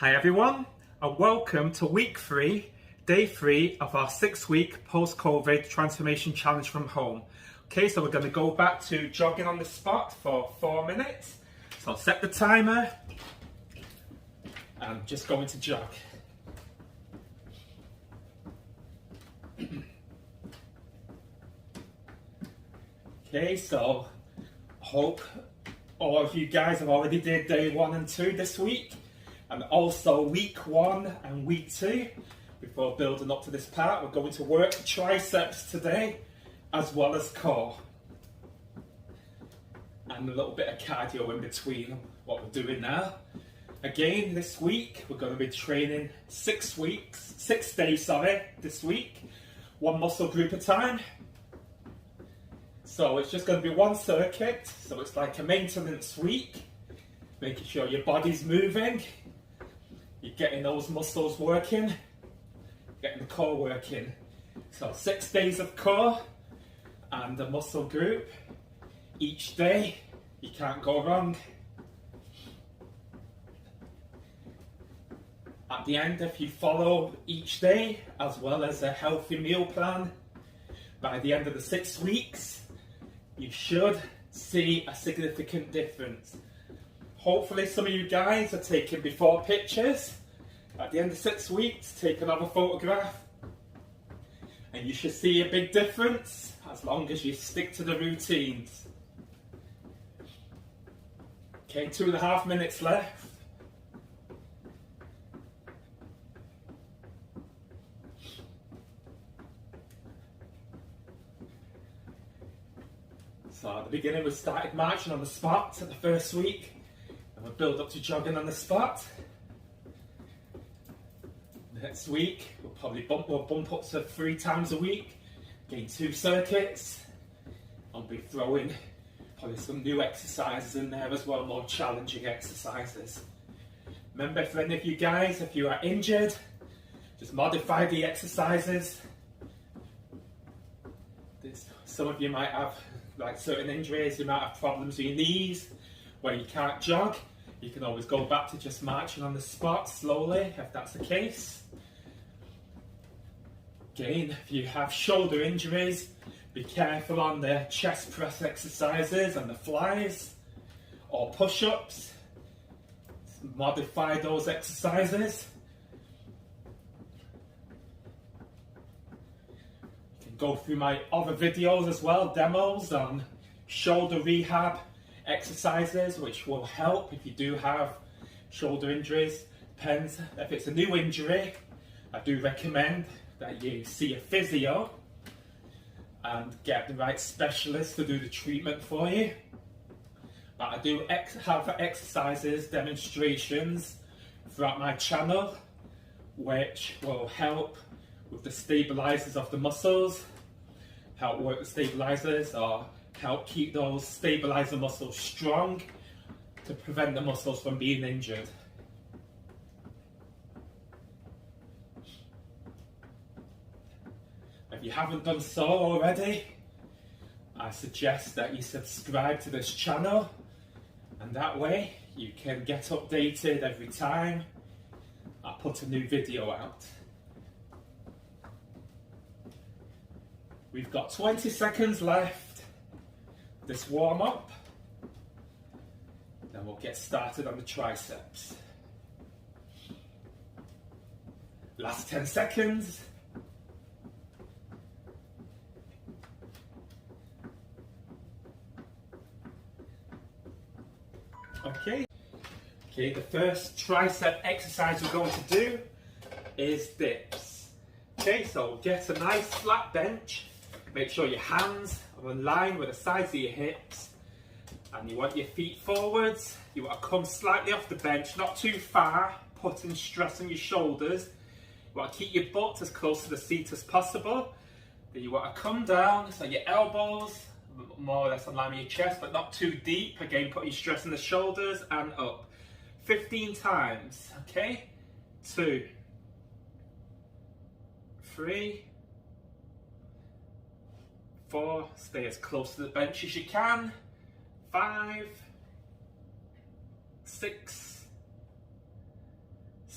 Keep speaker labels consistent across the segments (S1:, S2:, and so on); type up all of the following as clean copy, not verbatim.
S1: Hi everyone, and welcome to week 3, day 3 of our 6-week post-COVID transformation challenge from home. Okay, so we're going to go back to jogging on the spot for 4 minutes. So I'll set the timer and just going to jog. Okay, so I hope all of you guys have already did day 1 and 2 this week, and also week 1 and week 2. Before building up to this part, we're going to work triceps today as well as core, and a little bit of cardio in between what we're doing now. Again, this week we're going to be training 6 days this week, one muscle group at a time. So it's just going to be one circuit, so it's like a maintenance week, making sure your body's moving, you're getting those muscles working, getting the core working. So 6 days of core and the muscle group each day, you can't go wrong. At the end, if you follow each day as well as a healthy meal plan, by the end of the 6 weeks, you should see a significant difference. Hopefully some of you guys are taking before pictures. At the end of 6 weeks, take another photograph and you should see a big difference as long as you stick to the routines. Okay, 2.5 minutes left. So at the beginning we started marching on the spot at the first week, and we'll build up to jogging on the spot. Next week we'll probably bump up to 3 times a week, gain 2 circuits. I'll be throwing probably some new exercises in there as well, more challenging exercises. Remember, for any of you guys, if you are injured, just modify the exercises. Some of you might have like certain injuries, you might have problems with your knees where you can't jog. You can always go back to just marching on the spot slowly if that's the case. Again, if you have shoulder injuries, be careful on the chest press exercises and the flies or push-ups. Modify those exercises. Go through my other videos as well, demos on shoulder rehab exercises, which will help if you do have shoulder injuries. Depends if it's a new injury, I do recommend that you see a physio and get the right specialist to do the treatment for you. But I do have exercises, demonstrations throughout my channel, which will help with the stabilizers of the muscles, help work the stabilizers or help keep those stabilizer muscles strong to prevent the muscles from being injured. If you haven't done so already, I suggest that you subscribe to this channel, and that way you can get updated every time I put a new video out. We've got 20 seconds left, this warm up, then we'll get started on the triceps. Last 10 seconds. Okay, the first tricep exercise we're going to do is dips. Okay, so get a nice flat bench. Make sure your hands are in line with the sides of your hips, and you want your feet forwards. You want to come slightly off the bench, not too far, putting stress on your shoulders. You want to keep your butt as close to the seat as possible. Then you want to come down, so your elbows more or less in line with your chest, but not too deep. Again, put your stress on the shoulders and up. 15 times, okay? 2, 3, 4, stay as close to the bench as you can. 5, 6,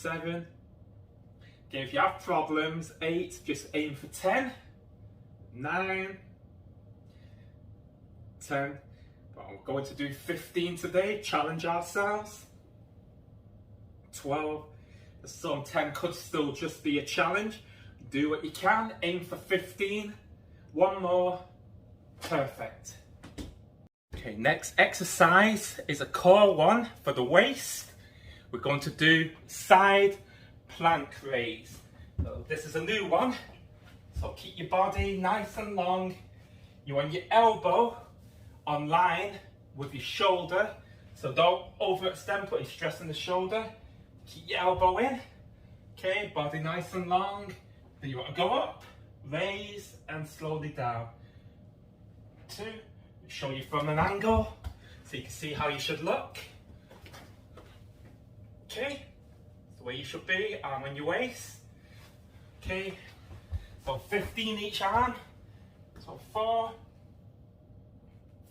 S1: 7. Again, if you have problems, 8, just aim for 10. 9, 10. But I'm going to do 15 today, challenge ourselves. 12. Some 10 could still just be a challenge. Do what you can, aim for 15. One more. Perfect. Okay, next exercise is a core one for the waist. We're going to do side plank raise. So this is a new one. So keep your body nice and long. You want your elbow on line with your shoulder. So don't overextend, putting stress on the shoulder. Keep your elbow in. Okay, body nice and long. Then you want to go up, raise, and slowly down. 2. Show you from an angle so you can see how you should look. Okay, that's the way you should be, arm on your waist. Okay, so 15 each arm. So 4,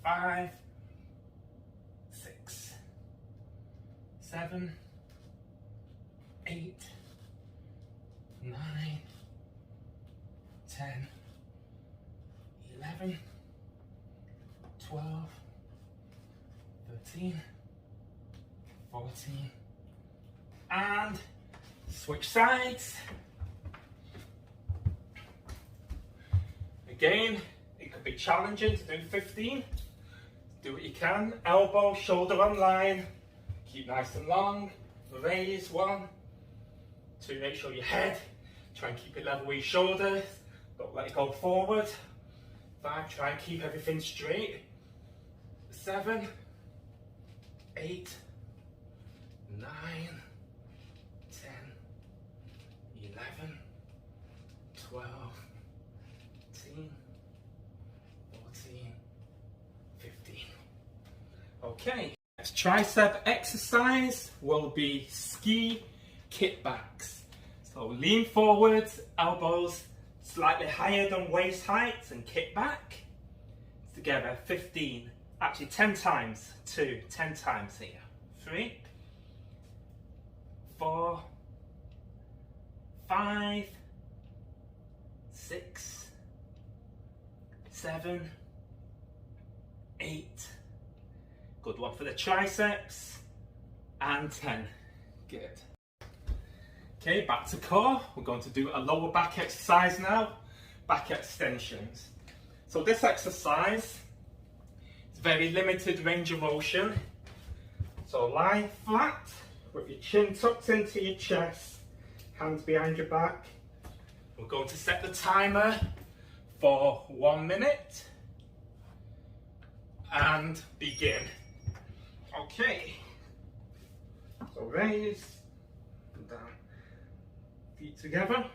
S1: 5, 6, 7, 8, 9, 10, 11, 12, 13, 14, and switch sides. Again, it could be challenging to do 15. Do what you can. Elbow, shoulder on line. Keep nice and long. Raise. 1, 2, make sure your head. Try and keep it level with your shoulders. Don't let it go forward. 5, try and keep everything straight. 7, 8, 9, 10, 11, 12, 13, 14, 15. Okay, next tricep exercise will be ski kickbacks. So lean forwards, elbows slightly higher than waist height, and kick back. Together, 15. Actually 10 times. 2, 10 times here. 3, 4, 5, 6, 7, 8. Good one for the triceps. And 10. Good. Okay, back to core. We're going to do a lower back exercise now. Back extensions. So this exercise is very limited range of motion. So lie flat with your chin tucked into your chest, hands behind your back. We're going to set the timer for 1 minute and begin. Okay, so raise and down, feet together.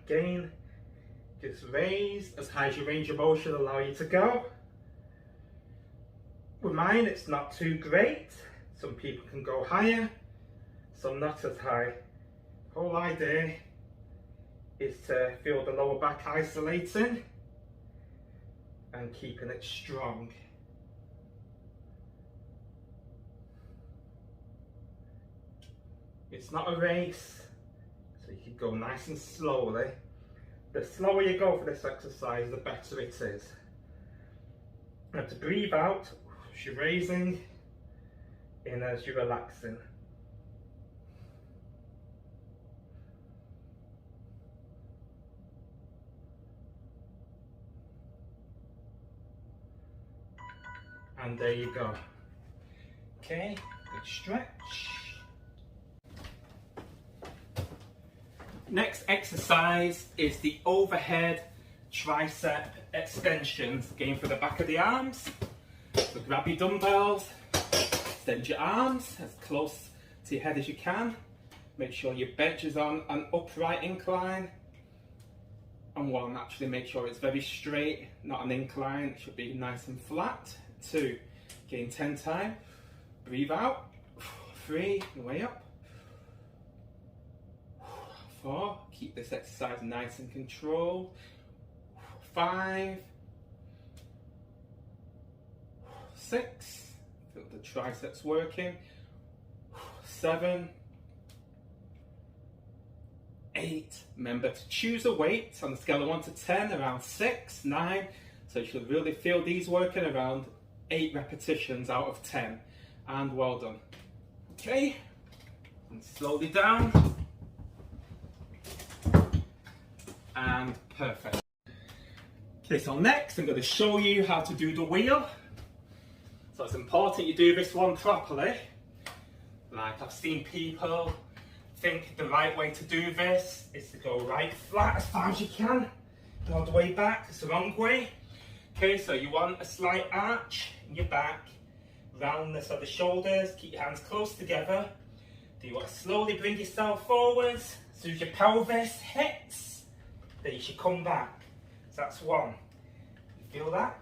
S1: Again, just raise as high as your range of motion allow you to go. With mine, it's not too great. Some people can go higher, some not as high. The whole idea is to feel the lower back isolating and keeping it strong. It's not a race, so you can go nice and slowly. The slower you go for this exercise, the better it is. You have to breathe out as you're raising, in as you're relaxing. And there you go. Okay, good stretch. Next exercise is the overhead tricep extensions, again for the back of the arms. So grab your dumbbells, extend your arms as close to your head as you can. Make sure your bench is on an upright incline. And 1, naturally make sure it's very straight, not an incline. It should be nice and flat. 2, again 10 times. Breathe out. 3, and way up. 4, keep this exercise nice and controlled. 5, 6, feel the triceps working. 7, 8. Remember to choose a weight on a scale of 1 to 10, around 6, 9. So you should really feel these working around 8 repetitions out of 10. And well done. Okay, and slowly down. And perfect. Okay, so next I'm going to show you how to do the wheel. So it's important you do this one properly. Like I've seen people think the right way to do this is to go right flat as far as you can, go all the way back. It's the wrong way. Okay, so you want a slight arch in your back, roundness of the shoulders, keep your hands close together. Then you want to slowly bring yourself forwards. As soon as your pelvis hits, then you should come back. So that's 1. You feel that?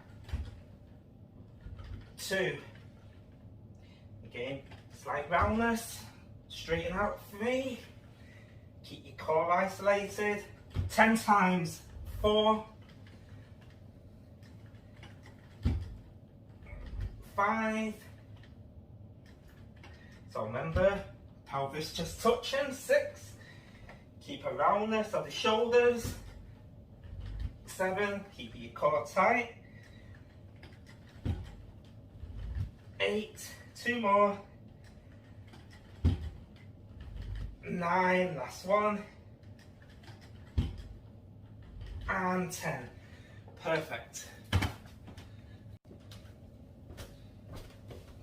S1: 2. Again, slight roundness. Straighten out. 3. Keep your core isolated. 10 times. 4. 5. So remember, pelvis just touching. 6. Keep a roundness of the shoulders. 7. Keep your core tight. 8. 2 more. 9. Last one. And 10. Perfect.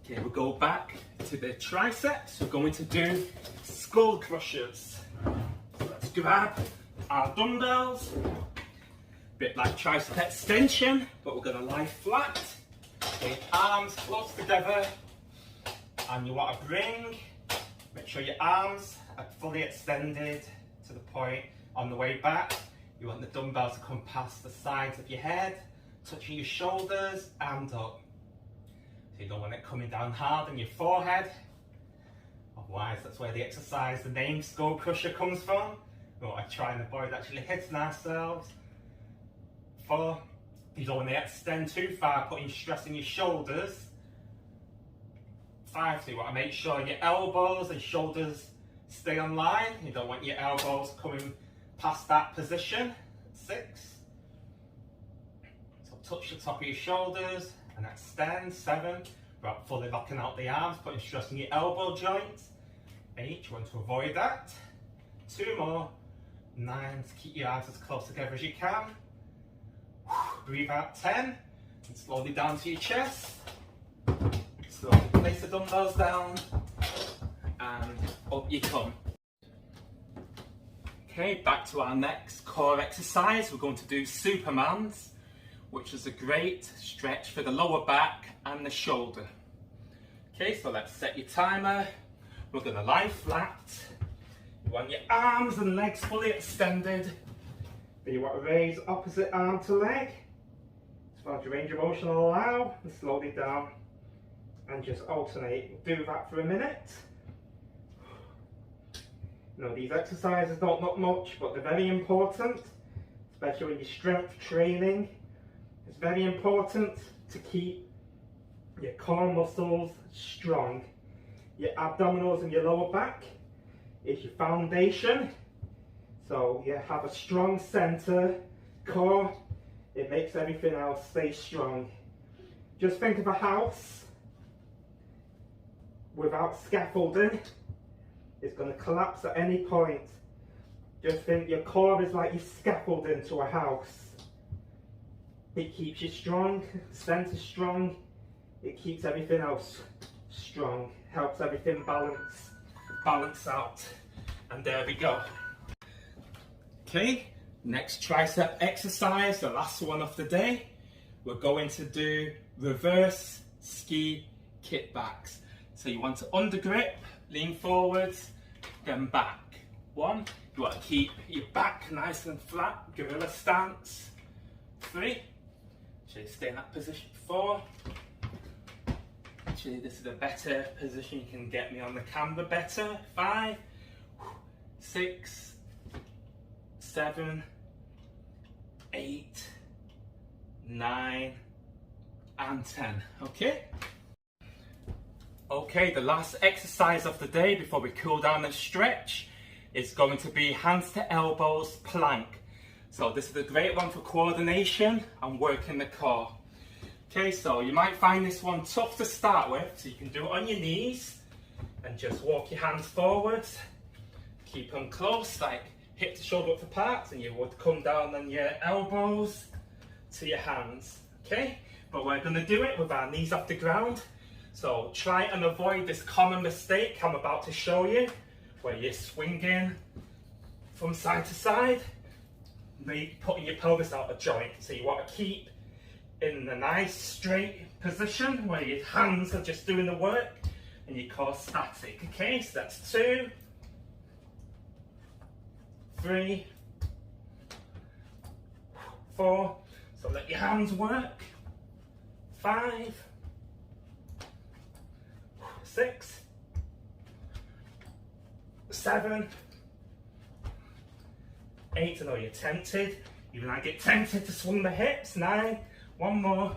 S1: Okay, we'll go back to the triceps. We're going to do skull crushers. So let's grab our dumbbells. Bit like tricep extension, but we're going to lie flat. Okay, arms close together. And you want to make sure your arms are fully extended to the point on the way back. You want the dumbbells to come past the sides of your head, touching your shoulders and up. So you don't want it coming down hard on your forehead. Otherwise, that's where the exercise, the name skull crusher comes from. We want to try and avoid actually hitting ourselves. 4. You don't want to extend too far, putting stress in your shoulders. 5. So you want to make sure your elbows and shoulders stay on line. You don't want your elbows coming past that position. 6. So touch the top of your shoulders and extend. 7. Without fully locking out the arms, putting stress on your elbow joints. 8. You want to avoid that. 2 more. 9. To keep your arms as close together as you can. Breathe out. 10. And slowly down to your chest. Slowly place the dumbbells down. And up you come. Okay, back to our next core exercise. We're going to do Supermans, which is a great stretch for the lower back and the shoulder. Okay, so let's set your timer. We're going to lie flat. You want your arms and legs fully extended. Then you want to raise opposite arm to leg. As far as your range of motion will allow, and slowly down. And just alternate. Do that for a minute. Now these exercises don't look much, but they're very important, especially when you're strength training. It's very important to keep your core muscles strong. Your abdominals and your lower back is your foundation. So you have a strong center, core, it makes everything else stay strong. Just think of a house without scaffolding. It's going to collapse at any point. Just think your core is like your scaffolding to a house. It keeps you strong, center strong, it keeps everything else strong, helps everything balance out. And there we go. Okay, next tricep exercise, the last one of the day. We're going to do reverse ski kickbacks. So you want to undergrip, lean forwards, then back. 1, you want to keep your back nice and flat, gorilla stance. 3, actually stay in that position. 4, actually this is a better position, you can get me on the camera better. 5, 6, 7, 8, 9, and 10. Okay? Okay, the last exercise of the day before we cool down and stretch is going to be hands to elbows plank. So this is a great one for coordination and working the core. Okay, so you might find this one tough to start with, so you can do it on your knees and just walk your hands forwards. Keep them close, like hip to shoulder width apart, and you would come down on your elbows to your hands. Okay, but we're going to do it with our knees off the ground. So try and avoid this common mistake I'm about to show you, where you're swinging from side to side, putting your pelvis out of joint. So you want to keep in a nice straight position where your hands are just doing the work and your core static. Okay, so that's 2, 3, 4. So let your hands work. 5, 6, 7, 8. I know you're tempted. Even I get tempted to swing the hips. 9. One more.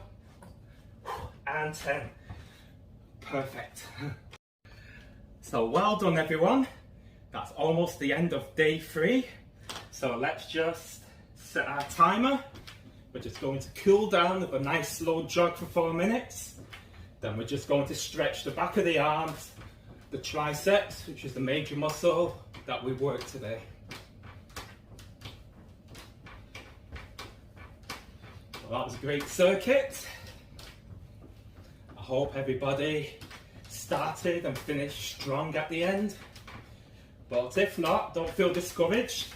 S1: And 10. Perfect. So well done, everyone. That's almost the end of day 3. So let's just set our timer. We're just going to cool down with a nice slow jog for 4 minutes. Then we're just going to stretch the back of the arms, the triceps, which is the major muscle that we worked today. Well, that was a great circuit. I hope everybody started and finished strong at the end. But if not, don't feel discouraged.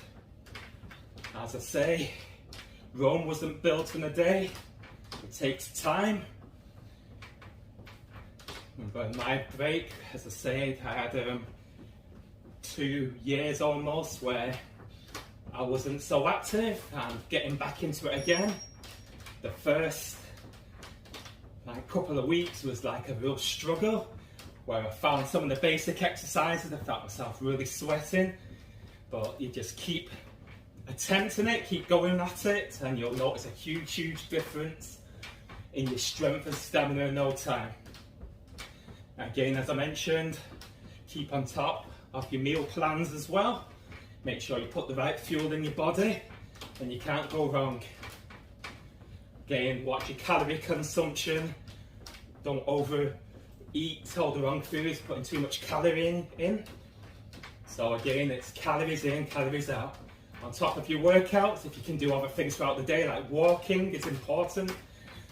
S1: As I say, Rome wasn't built in a day. It takes time. But in my break, as I said, I had 2 years almost where I wasn't so active, and getting back into it again. The first couple of weeks was like a real struggle, where I found some of the basic exercises, I felt myself really sweating, but you just keep attempting it, keep going at it, and you'll notice a huge difference in your strength and stamina in no time. Again, as I mentioned, keep on top of your meal plans as well. Make sure you put the right fuel in your body, and you can't go wrong. Again, watch your calorie consumption. Don't overeat all the wrong foods, putting too much calorie in. So again, it's calories in, calories out. On top of your workouts, if you can do other things throughout the day, like walking, it's important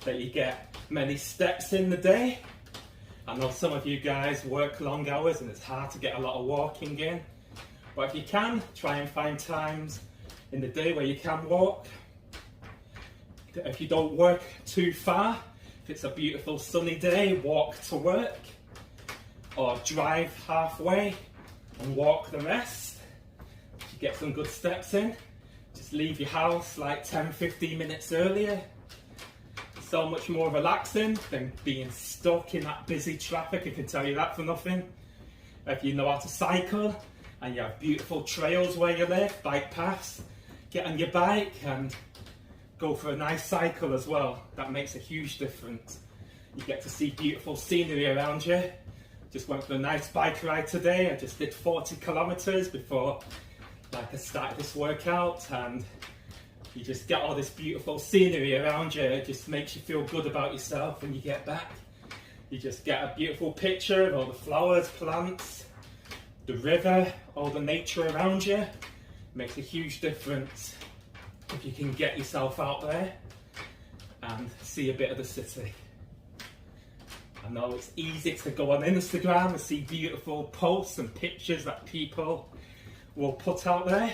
S1: that you get many steps in the day. I know some of you guys work long hours and it's hard to get a lot of walking in. But if you can, try and find times in the day where you can walk. If you don't work too far, if it's a beautiful sunny day, walk to work. Or drive halfway and walk the rest. If you get some good steps in, just leave your house like 10-15 minutes earlier. So much more relaxing than being stuck in that busy traffic, I can tell you that for nothing. If you know how to cycle and you have beautiful trails where you live, bike paths, get on your bike and go for a nice cycle as well. That makes a huge difference. You get to see beautiful scenery around you. Just went for a nice bike ride today. I just did 40 kilometers before I started this workout, and you just get all this beautiful scenery around you. It just makes you feel good about yourself when you get back. You just get a beautiful picture of all the flowers, plants, the river, all the nature around you. It makes a huge difference if you can get yourself out there and see a bit of the city. I know it's easy to go on Instagram and see beautiful posts and pictures that people will put out there.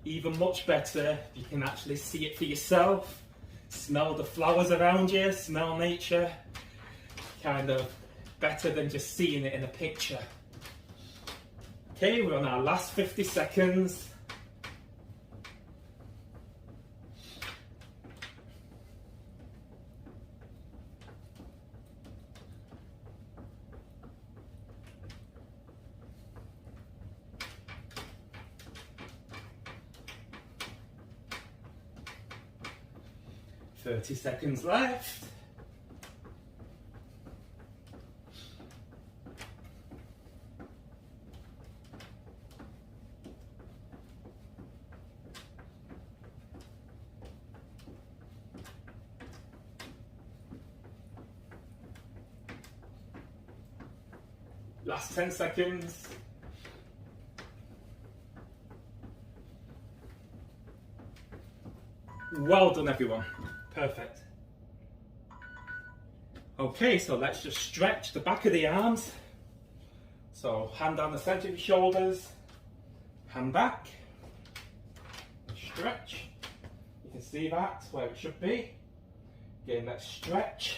S1: Even much better if you can actually see it for yourself, smell the flowers around you, smell nature. Kind of better than just seeing it in a picture. Okay, we're on our last 50 seconds. Seconds left. Last 10 seconds. Well done, everyone. Perfect. Okay, so let's just stretch the back of the arms. So hand down the center of your shoulders, hand back, stretch. You can see that where it should be. Again, let's stretch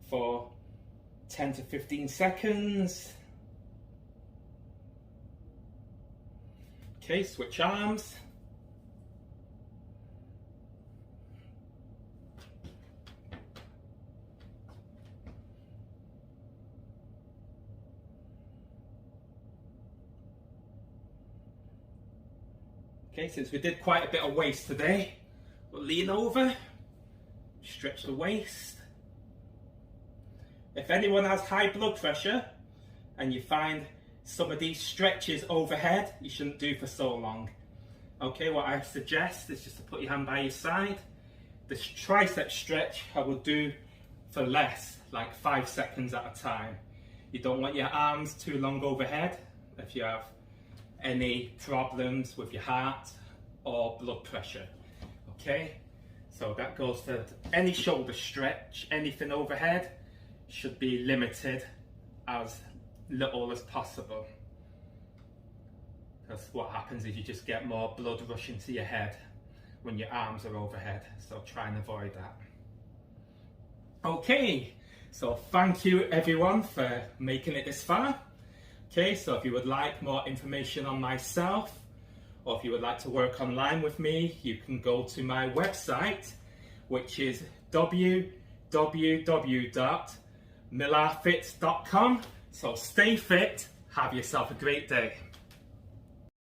S1: for 10 to 15 seconds. Okay, switch arms. Okay, since we did quite a bit of waist today, we'll lean over, stretch the waist. If anyone has high blood pressure and you find some of these stretches overhead, you shouldn't do for so long. Okay, what I suggest is just to put your hand by your side. This tricep stretch I will do for less, like 5 seconds at a time. You don't want your arms too long overhead if you have any problems with your heart or blood pressure. Okay, so that goes for any shoulder stretch. Anything overhead should be limited as little as possible, because what happens is you just get more blood rushing to your head when your arms are overhead, so try and avoid that. Okay, so thank you everyone for making it this far. Okay, so if you would like more information on myself, or if you would like to work online with me, you can go to my website, which is www.millarfit.com. So stay fit, have yourself a great day.